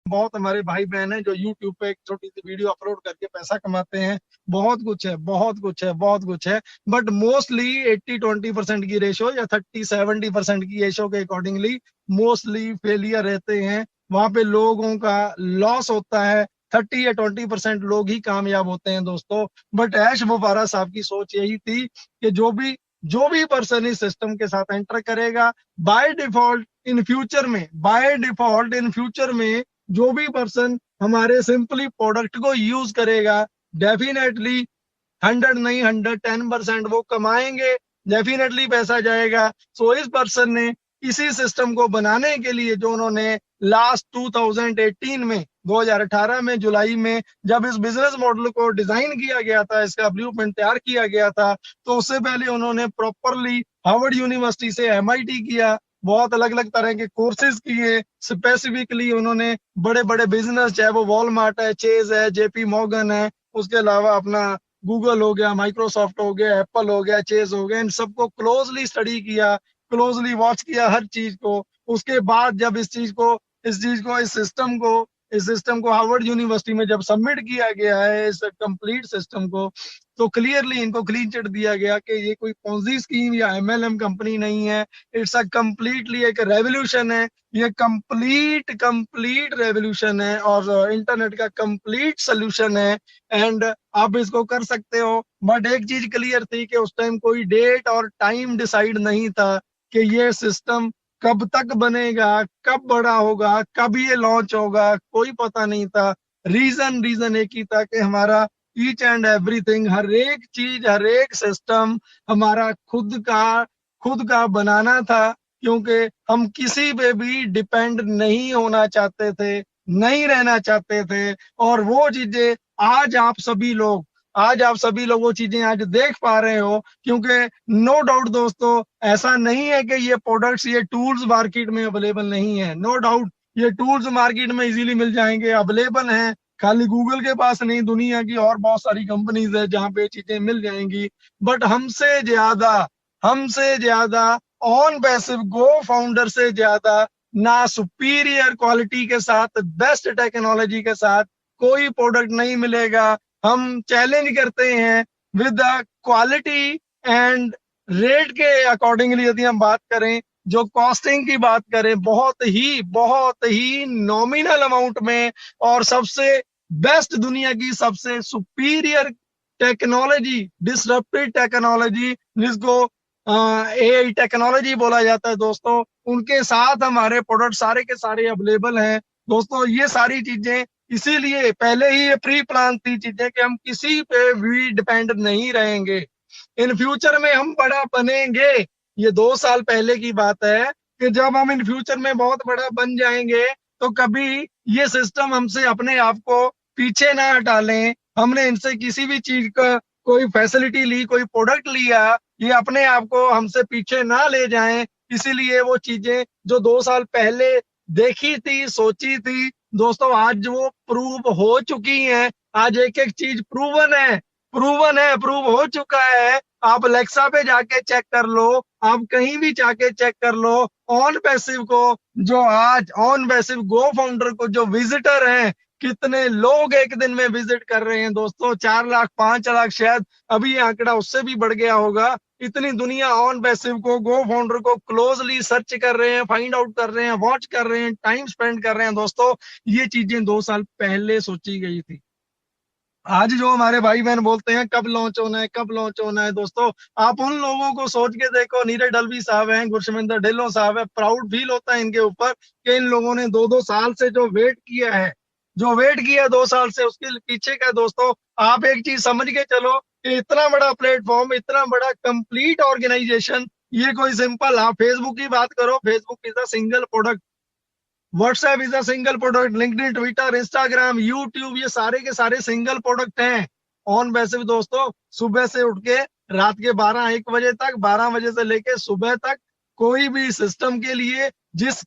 बहुत हमारे भाई बहन हैं जो यूट्यूब पे एक छोटी सी वीडियो अपलोड करके पैसा कमाते हैं। बहुत कुछ है, बहुत कुछ है, बहुत कुछ है। बट मोस्टली 80-20% की रेशो या 30-70% की रेशो के अकॉर्डिंगली मोस्टली फेलियर रहते हैं। वहां पे लोगों का लॉस होता है। 30 या 20% लोग ही कामयाब होते हैं दोस्तों। बट ऐश मुबारा साहब की सोच यही थी कि जो भी पर्सन इस सिस्टम के साथ एंटर करेगा, बाय डिफॉल्ट इन फ्यूचर में जो भी पर्सन हमारे सिंपली प्रोडक्ट को यूज करेगा, डेफिनेटली 100 नहीं 110% वो कमाएंगे। डेफिनेटली पैसा जाएगा। सो इस पर्सन ने इसी सिस्टम को बनाने के लिए जो उन्होंने लास्ट 2018 में 2018 में जुलाई में जब इस बिजनेस मॉडल को डिजाइन किया गया था, इसका ब्लूप्रिंट तैयार किया गया था, तो उससे पहले उन्होंने प्रॉपरली हार्वर्ड यूनिवर्सिटी से एमआईटी किया, बहुत अलग अलग तरह के कोर्सेज किए। स्पेसिफिकली उन्होंने बड़े बड़े बिजनेस, चाहे वो वॉलमार्ट है, चेज है, जेपी मॉर्गन है, उसके अलावा अपना गूगल हो गया, माइक्रोसॉफ्ट हो गया, एप्पल हो गया, चेज हो गया, इन सबको क्लोजली स्टडी किया, क्लोजली वॉच किया हर चीज को। उसके बाद जब इस सिस्टम को हार्वर्ड यूनिवर्सिटी में जब सबमिट किया गया है इस कंप्लीट सिस्टम को, तो क्लियरली इनको क्लीन चिट दिया गया कि ये कोई पॉन्जी स्कीम या एमएलएम कंपनी नहीं है। इट्स अ कंप्लीटली एक रेवोल्यूशन है। ये कंप्लीट कंप्लीट रेवोल्यूशन है और इंटरनेट का कंप्लीट सोल्यूशन है। एंड आप इसको कर सकते हो। बट एक चीज क्लियर थी कि उस टाइम कोई डेट और टाइम डिसाइड नहीं था कि ये सिस्टम कब तक बनेगा, कब बड़ा होगा, कब ये लॉन्च होगा, कोई पता नहीं था। रीजन एक ही था कि हमारा ईच एंड एवरीथिंग, हर एक चीज, हर एक सिस्टम हमारा खुद का बनाना था। क्योंकि हम किसी पे भी डिपेंड नहीं होना चाहते थे, नहीं रहना चाहते थे। और वो चीजें आज आप सभी लोग वो चीजें आज देख पा रहे हो। क्योंकि नो डाउट दोस्तों, ऐसा नहीं है कि ये प्रोडक्ट्स, ये टूल्स मार्केट में अवेलेबल नहीं है। नो डाउट ये टूल्स मार्केट में इजीली मिल जाएंगे, अवेलेबल हैं। खाली गूगल के पास नहीं, दुनिया की और बहुत सारी कंपनीज है जहां पे चीजें मिल जाएंगी। बट हमसे ज्यादा ऑन पैसिव गो फाउंडर से ज्यादा ना सुपीरियर क्वालिटी के साथ, बेस्ट टेक्नोलॉजी के साथ कोई प्रोडक्ट नहीं मिलेगा। हम चैलेंज करते हैं with the quality and rate के अकॉर्डिंगली। यदि हम बात करें, जो कॉस्टिंग की बात करें, बहुत ही नॉमिनल अमाउंट में, और सबसे बेस्ट, दुनिया की सबसे सुपीरियर टेक्नोलॉजी, डिसरप्टिव टेक्नोलॉजी, जिसको एआई टेक्नोलॉजी बोला जाता है दोस्तों, उनके साथ हमारे प्रोडक्ट सारे के सारे अवेलेबल हैं दोस्तों। ये सारी चीजें इसीलिए पहले ही ये प्री प्लान थी चीजें कि हम किसी पे भी डिपेंड नहीं रहेंगे। इन फ्यूचर में हम बड़ा बनेंगे। ये 2 साल पहले की बात है कि जब हम इन फ्यूचर में बहुत बड़ा बन जाएंगे, तो कभी ये सिस्टम हमसे अपने आप को पीछे ना हटा लें। हमने इनसे किसी भी चीज का कोई फैसिलिटी ली, कोई प्रोडक्ट लिया, ये अपने आप को हमसे पीछे ना ले जाएं। इसीलिए वो चीजें जो 2 साल पहले देखी थी, सोची थी दोस्तों, आज वो प्रूव हो चुकी हैं। आज एक एक चीज प्रूव हो चुका है। आप अलेक्सा पे जाके चेक कर लो, आप कहीं भी जाके चेक कर लो। ऑन पैसिव को, जो आज ऑन पैसिव गो फाउंडर को जो विजिटर हैं, कितने लोग एक दिन में विजिट कर रहे हैं दोस्तों, 4 लाख 5 लाख, शायद अभी ये आंकड़ा उससे भी बढ़ गया होगा। इतनी दुनिया ऑन पैसिव को, गो फाउंडर को क्लोजली सर्च कर रहे हैं, फाइंड आउट कर रहे हैं, वॉच कर रहे हैं, टाइम स्पेंड कर रहे हैं दोस्तों। ये चीजें 2 साल पहले सोची गई थी। आज जो हमारे भाई बहन बोलते हैं कब लॉन्च होना है, कब लॉन्च होना है, दोस्तों आप उन लोगों को सोच के देखो। नीरज डलवी साहब हैं, गुरशमिंदर ढिल्लों साहब है, प्राउड फील होता है इनके ऊपर कि इन लोगों ने 2-2 साल से जो वेट किया 2 साल से, उसके पीछे का दोस्तों आप एक चीज समझ के चलो कि इतना बड़ा प्लेटफॉर्म, इतना बड़ा कंप्लीट ऑर्गेनाइजेशन, ये कोई सिंपल, आप फेसबुक की बात करो, Facebook is a single product, WhatsApp is a single product, LinkedIn, Twitter, Instagram, YouTube, ये सारे के सारे सिंगल प्रोडक्ट हैं। ऑन वैसे भी दोस्तों, सुबह से उठ के रात के 12-1 बजे तक, 12 बजे से लेके सुबह तक, कोई भी सिस्टम के लिए,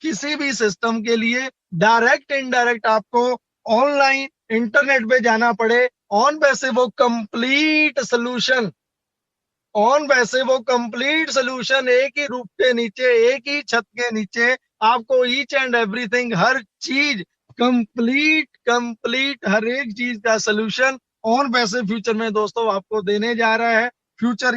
किसी भी सिस्टम के लिए डायरेक्ट इनडायरेक्ट आपको ऑनलाइन इंटरनेट पे जाना पड़े, ऑन वैसे वो कंप्लीट सोल्यूशन एक ही रूफ के नीचे, एक ही छत के नीचे आपको ईच एंड एवरीथिंग, हर चीज कंप्लीट हर एक चीज का सोल्यूशन ऑन पैसिव फ्यूचर में दोस्तों आपको देने जा रहा है। फ्यूचर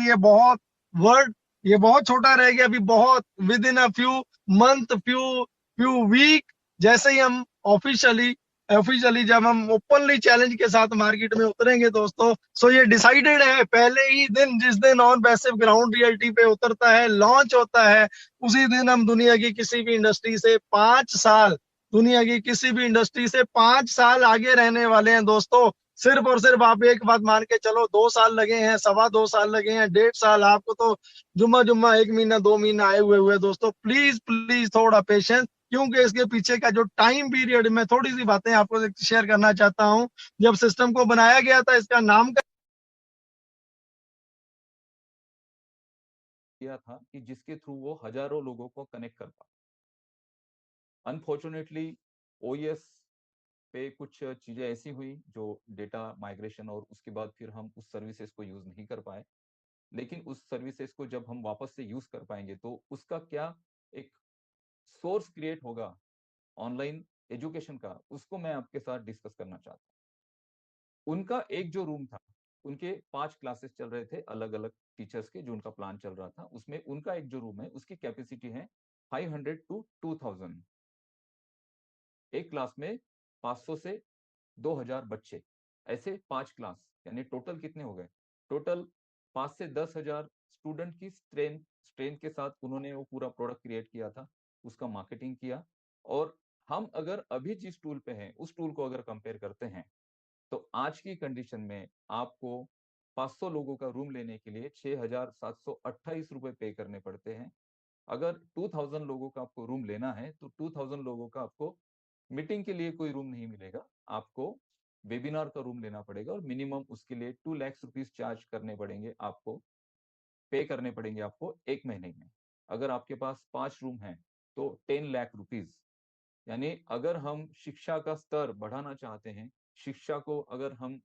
वर्ड ये बहुत छोटा रह गया, अभी बहुत within a few month, few few week, जैसे ही हम ऑफिशियली ऑफिशियली जब हम ओपनली चैलेंज के साथ मार्केट में उतरेंगे दोस्तों, सो ये डिसाइडेड है पहले ही दिन, जिस दिन ऑन पैसिव ग्राउंड रियलिटी पे उतरता है, लॉन्च होता है, उसी दिन हम दुनिया की किसी भी इंडस्ट्री से 5 साल, दुनिया की किसी भी इंडस्ट्री से 5 साल आगे रहने वाले हैं दोस्तों। सिर्फ और सिर्फ आप एक बात मान के चलो, 2 साल लगे हैं, 2.25 साल लगे हैं, 1.5 साल आपको तो जुम्मा जुम्मा 1 महीना 2 महीना आए हुए दोस्तों। प्लीज प्लीज थोड़ा पेशेंस, क्योंकि इसके पीछे का जो टाइम पीरियड, मैं थोड़ी सी बातें आपको शेयर करना चाहता हूँ। जब सिस्टम को बनाया गया था, इसका नाम किया था कि जिसके थ्रू वो हजारों लोगों को कनेक्ट कर पाए। अनफॉर्चुनेटली ओएस पे कुछ चीजें ऐसी हुई जो डेटा माइग्रेशन, और उसके बाद फिर हम उस सर्विसेज को यूज नहीं कर पाए। लेकिन उस सर्विसेज को जब हम वापस से यूज कर पाएंगे तो उसका क्या एक सोर्स क्रिएट होगा ऑनलाइन एजुकेशन का, उसको मैं आपके साथ डिस्कस करना चाहता हूँ। उनका एक जो रूम था, उनके 5 क्लासेस चल रहे थे अलग अलग टीचर्स के, जो उनका प्लान चल रहा था, उसमें उनका एक जो रूम है उसकी कैपेसिटी है 500 to 2000। एक क्लास में 500 से 2000 बच्चे, ऐसे 5 क्लास, यानी टोटल कितने हो गए? टोटल 5 से 10 हजार स्टूडेंट की स्ट्रेंथ के साथ उन्होंने वो पूरा प्रोडक्ट क्रिएट किया था, उसका मार्केटिंग किया। और हम अगर अभी जिस टूल पे हैं उस टूल को अगर कंपेयर करते हैं तो आज की कंडीशन में आपको 500 लोगों का रूम लेने के लिए 6,728 रुपए पे करने पड़ते हैं। अगर 2000 लोगों का आपको रूम लेना है तो 2000 लोगों का आपको मीटिंग के लिए कोई रूम नहीं मिलेगा, आपको वेबिनार का रूम लेना पड़ेगा, और मिनिमम उसके लिए 2 लाख रुपीज चार्ज करने पड़ेंगे आपको, पे करने पड़ेंगे आपको 1 महीने में। अगर आपके पास 5 रूम हैं तो 10 लाख रुपीज। यानी अगर हम शिक्षा का स्तर बढ़ाना चाहते हैं, शिक्षा को अगर हम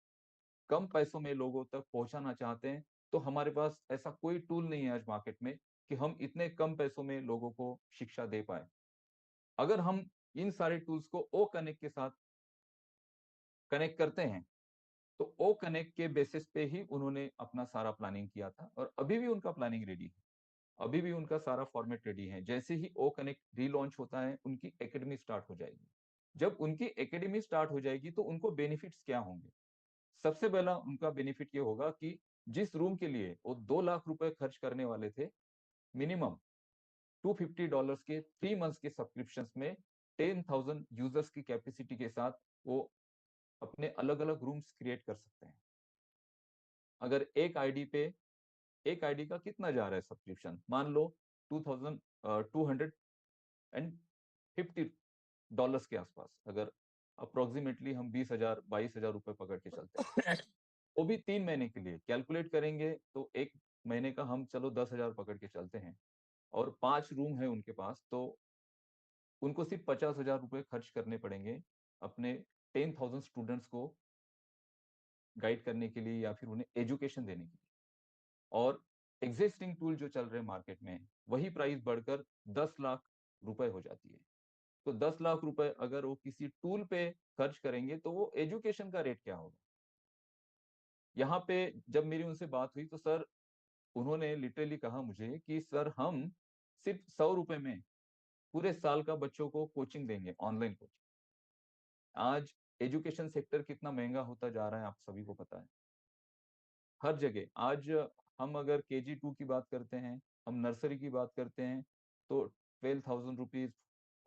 कम पैसों में लोगों तक पहुंचाना चाहते हैं, तो हमारे पास ऐसा कोई टूल नहीं है आज मार्केट में कि हम इतने कम पैसों में लोगों को शिक्षा दे पाए। अगर हम इन सारे टूल्स को ओ कनेक्ट के साथ कनेक्ट करते हैं तो ओ कनेक्ट के बेसिस पे ही उन्होंने अपना सारा प्लानिंग किया था, और अभी भी उनका प्लानिंग रेडी है, अभी भी उनका सारा फॉर्मेट रेडी है। जैसे ही ओ कनेक्ट रीलॉन्च होता है उनकी एकेडमी स्टार्ट हो जाएगी। जब उनकी एकेडमी स्टार्ट हो जाएगी तो उनको बेनिफिट्स क्या होंगे? सबसे पहला उनका बेनिफिट ये होगा कि जिस रूम के लिए वो 2 लाख रुपए खर्च करने वाले थे, मिनिमम $250 के 3 मंथ्स के सब्सक्रिप्शन में 10,000 यूजर्स की कैपेसिटी के साथ वो अपने अलग अलग रूम्स क्रिएट कर सकते हैं। अगर एक आईडी का कितना जा रहा है सब्सक्रिप्शन, मान लो 2,250 के आसपास, अगर अप्रोक्सीमेटली हम 20,000 22,000 रुपए पकड़ के चलते हैं, वो भी 3 महीने के लिए कैलकुलेट करेंगे तो एक महीने का हम चलो 10,000 पकड़ के चलते हैं, और 5 रूम है उनके पास, तो उनको सिर्फ 50,000 रुपए खर्च करने पड़ेंगे अपने 10,000 स्टूडेंट्स को गाइड करने के लिए या फिर उन्हें एजुकेशन देने के लिए। और एग्जिस्टिंग टूल जो चल रहे हैं मार्केट में, वही प्राइस बढ़कर 10 लाख रुपए हो जाती है। तो 10 लाख रुपए अगर वो किसी टूल पे खर्च करेंगे तो वो एजुकेशन का रेट क्या होगा? यहाँ पे जब मेरी उनसे बात हुई तो सर, उन्होंने लिटरली कहा मुझे कि सर हम सिर्फ 100 रुपए में पूरे साल का बच्चों को कोचिंग देंगे, ऑनलाइन कोचिंग। आज एजुकेशन सेक्टर कितना महंगा होता जा रहा है आप सभी को पता है। हर जगह आज हम अगर KG 2 की बात करते हैं, हम नर्सरी की बात करते हैं, तो 12,000 रुपीज,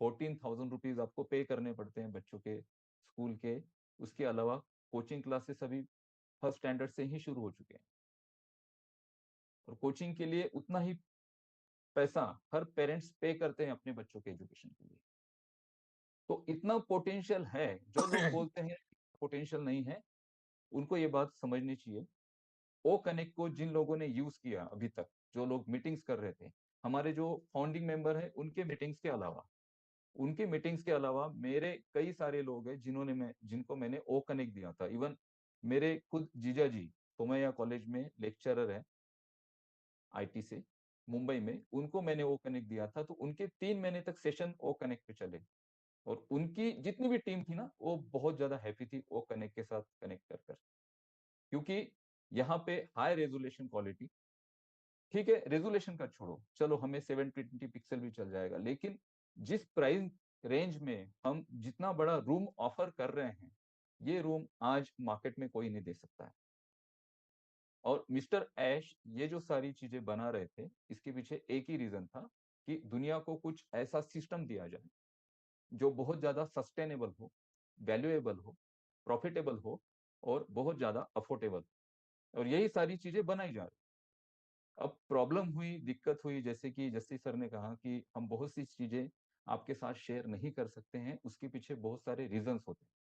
14,000 रुपीज आपको पे करने पड़ते हैं बच्चों के स्कूल के। उसके अलावा कोचिंग क्लासेस अभी फर्स्ट स्टैंडर्ड से ही शुरू हो चुके हैं, और कोचिंग के लिए उतना ही पैसा हर पेरेंट्स पे करते हैं अपने बच्चों के एजुकेशन के लिए। तो इतना पोटेंशियल है, जो लोग बोलते हैं पोटेंशियल नहीं है, उनको ये बात समझनी चाहिए। ओ कनेक्ट को जिन लोगों ने यूज किया अभी तक, जो लोग मीटिंग्स कर रहे थे, हमारे जो फाउंडिंग मेंबर हैं, उनके मीटिंग्स के अलावा मेरे कई सारे लोग हैं जिनको मैंने ओ कनेक्ट दिया था। इवन मेरे खुद जीजा जी सोमैया कॉलेज में लेक्चरर है IT से मुंबई में, उनको मैंने ओ कनेक्ट दिया था, तो उनके 3 महीने तक सेशन ओ कनेक्ट पे चले। और उनकी जितनी भी टीम थी ना, वो बहुत ज़्यादा हैप्पी थी वो कनेक्ट के साथ कनेक्ट कर। क्योंकि यहाँ पे हाई रेज़ोल्यूशन क्वालिटी, ठीक है, रेज़ोल्यूशन का छोड़ो, चलो हमें 720 पिक्सल भी चल जाएगा, लेकिन जिस प्राइस रेंज में हम जितना बड़ा रूम ऑफर कर रहे हैं, ये रूम आज मार्केट में कोई नहीं दे सकता है। और मिस्टर ऐश ये जो सारी चीजें बना रहे थे, इसके पीछे एक ही रीजन था कि दुनिया को कुछ ऐसा सिस्टम दिया जाए जो बहुत ज्यादा सस्टेनेबल हो, वैल्यूएबल हो, प्रॉफिटेबल हो और बहुत ज्यादा अफोर्डेबल। और यही सारी चीजें बनाई जा रही। अब प्रॉब्लम हुई, दिक्कत हुई, जैसे कि जस्सी सर ने कहा कि हम बहुत सी चीजें आपके साथ शेयर नहीं कर सकते हैं, उसके पीछे बहुत सारे रीजंस होते हैं।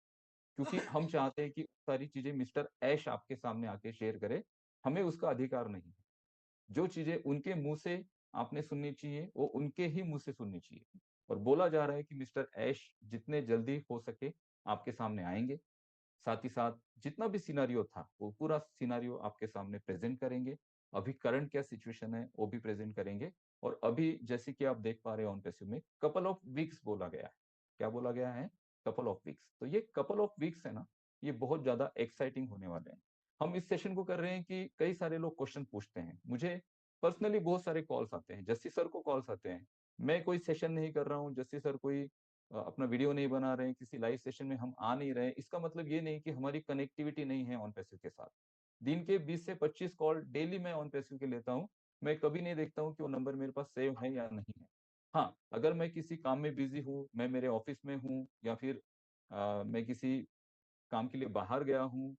क्योंकि हम चाहते हैं कि सारी चीजें मिस्टर ऐश आपके सामने आके शेयर करे, हमें उसका अधिकार नहीं है। जो चीजें उनके मुंह से आपने सुननी चाहिए, वो उनके ही मुंह से सुननी चाहिए। और बोला जा रहा है कि मिस्टर ऐश जितने जल्दी हो सके आपके सामने आएंगे, साथ ही साथ जितना भी सिनारियो था वो पूरा सिनारियो आपके सामने प्रेजेंट करेंगे। अभी करंट क्या सिचुएशन है वो भी प्रेजेंट करेंगे। और अभी जैसे कि आप देख पा रहे हो ऑन पैसिव में कपल ऑफ वीक्स बोला गया है। क्या बोला गया है? Couple of weeks. तो ये कपल ऑफ वीक्स है ना, ये बहुत ज्यादा एक्साइटिंग होने वाले हैं। हम इस सेशन को कर रहे हैं कि कई सारे लोग क्वेश्चन पूछते हैं मुझे। पर्सनली बहुत सारे कॉल्स आते हैं, जस्सी सर को कॉल्स आते हैं। मैं कोई सेशन नहीं कर रहा हूँ, जस्सी सर कोई अपना वीडियो नहीं बना रहे हैं, किसी लाइव सेशन में हम आ नहीं रहे हैं, इसका मतलब ये नहीं कि हमारी कनेक्टिविटी नहीं है ऑन पैसिव के साथ। दिन के 20 से 25 कॉल डेली मैं ऑन पैसिव के लेता हूँ। मैं कभी नहीं देखता हूँ कि वो नंबर मेरे पास सेव है या नहीं है। हाँ, अगर मैं किसी काम में बिजी हूँ, मैं मेरे ऑफिस में हूँ, या फिर मैं किसी काम के लिए बाहर गया हूँ,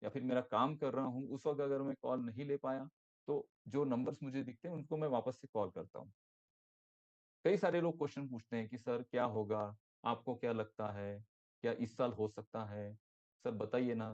या फिर मेरा काम कर रहा हूँ, उस वक्त अगर मैं कॉल नहीं ले पाया, तो जो नंबर्स मुझे दिखते हैं उनको मैं वापस से कॉल करता हूँ। कई सारे लोग क्वेश्चन पूछते हैं कि सर क्या होगा, आपको क्या लगता है, क्या इस साल हो सकता है, सर बताइए ना।